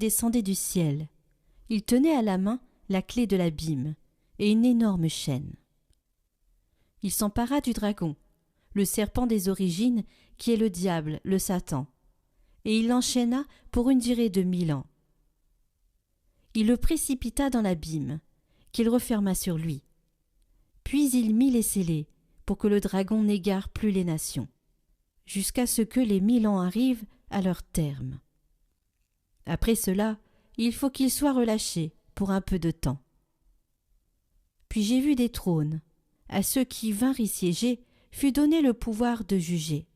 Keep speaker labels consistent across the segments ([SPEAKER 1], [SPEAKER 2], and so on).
[SPEAKER 1] descendait du ciel. Il tenait à la main la clé de l'abîme et une énorme chaîne. Il s'empara du dragon, le serpent des origines, qui est le diable, le Satan, et il l'enchaîna pour une durée de 1000 ans. Il le précipita dans l'abîme, qu'il referma sur lui. Puis il mit les scellés, pour que le dragon n'égare plus les nations, jusqu'à ce que les 1000 ans arrivent à leur terme. Après cela, il faut qu'il soit relâché pour un peu de temps. Puis j'ai vu des trônes. À ceux qui vinrent y siéger fut donné le pouvoir de juger.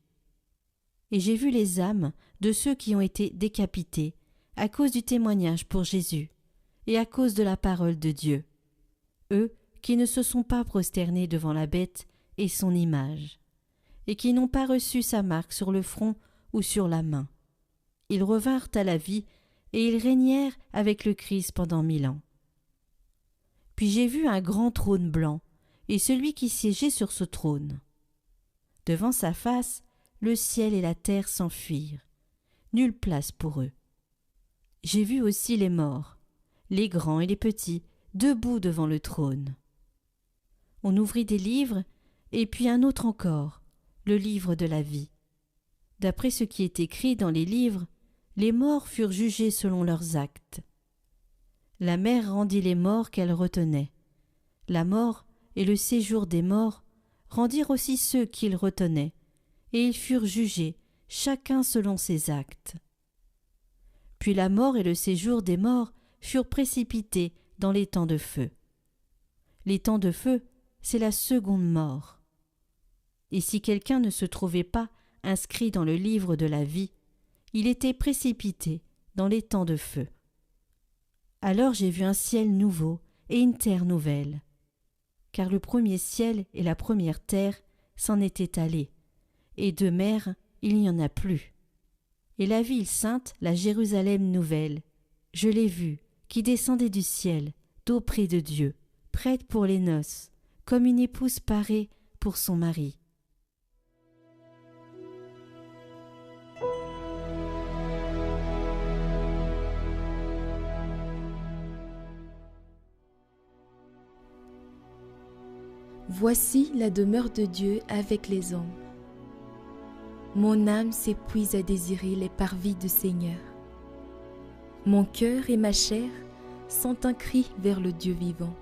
[SPEAKER 1] Et j'ai vu les âmes de ceux qui ont été décapités à cause du témoignage pour Jésus et à cause de la parole de Dieu, eux qui ne se sont pas prosternés devant la bête et son image, et qui n'ont pas reçu sa marque sur le front ou sur la main. Ils revinrent à la vie et ils régnèrent avec le Christ pendant 1000 ans. Puis j'ai vu un grand trône blanc et celui qui siégeait sur ce trône. Devant sa face, le ciel et la terre s'enfuirent. Nulle place pour eux. J'ai vu aussi les morts, les grands et les petits, debout devant le trône. On ouvrit des livres, et puis un autre encore, le livre de la vie. D'après ce qui est écrit dans les livres, les morts furent jugés selon leurs actes. La mer rendit les morts qu'elle retenait. La mort et le séjour des morts rendirent aussi ceux qu'ils retenaient, et ils furent jugés, chacun selon ses actes. Puis la mort et le séjour des morts furent précipités dans les temps de feu. Les temps de feu, c'est la seconde mort. Et si quelqu'un ne se trouvait pas inscrit dans le livre de la vie, il était précipité dans les temps de feu. Alors j'ai vu un ciel nouveau et une terre nouvelle, car le premier ciel et la première terre s'en étaient allés, et de mer il n'y en a plus. Et la ville sainte, la Jérusalem nouvelle, je l'ai vue, qui descendait du ciel, d'auprès de Dieu, prête pour les noces, comme une épouse parée pour son mari.
[SPEAKER 2] Voici la demeure de Dieu avec les hommes. Mon âme s'épuise à désirer les parvis du Seigneur. Mon cœur et ma chair sentent un cri vers le Dieu vivant.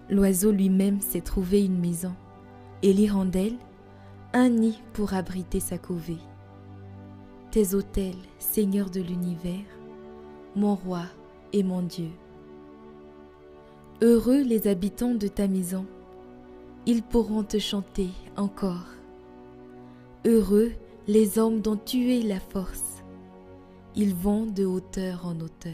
[SPEAKER 2] L'oiseau lui-même s'est trouvé une maison, et l'hirondelle un nid pour abriter sa couvée. Tes autels, Seigneur de l'univers, mon roi et mon Dieu. Heureux les habitants de ta maison, ils pourront te chanter encore. Heureux les hommes dont tu es la force, ils vont de hauteur en hauteur.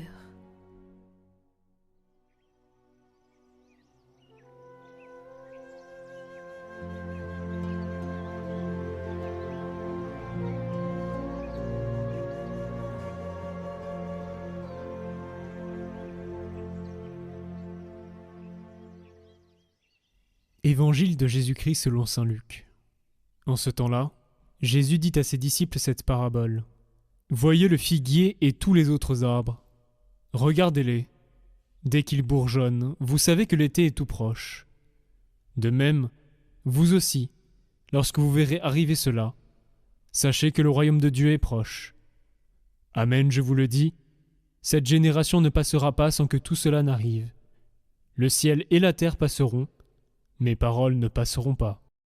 [SPEAKER 3] Évangile de Jésus-Christ selon saint Luc. En ce temps-là, Jésus dit à ses disciples cette parabole. « Voyez le figuier et tous les autres arbres. Regardez-les. Dès qu'ils bourgeonnent, vous savez que l'été est tout proche. De même, vous aussi, lorsque vous verrez arriver cela, sachez que le royaume de Dieu est proche. Amen, je vous le dis, cette génération ne passera pas sans que tout cela n'arrive. Le ciel et la terre passeront, mes paroles ne passeront pas. »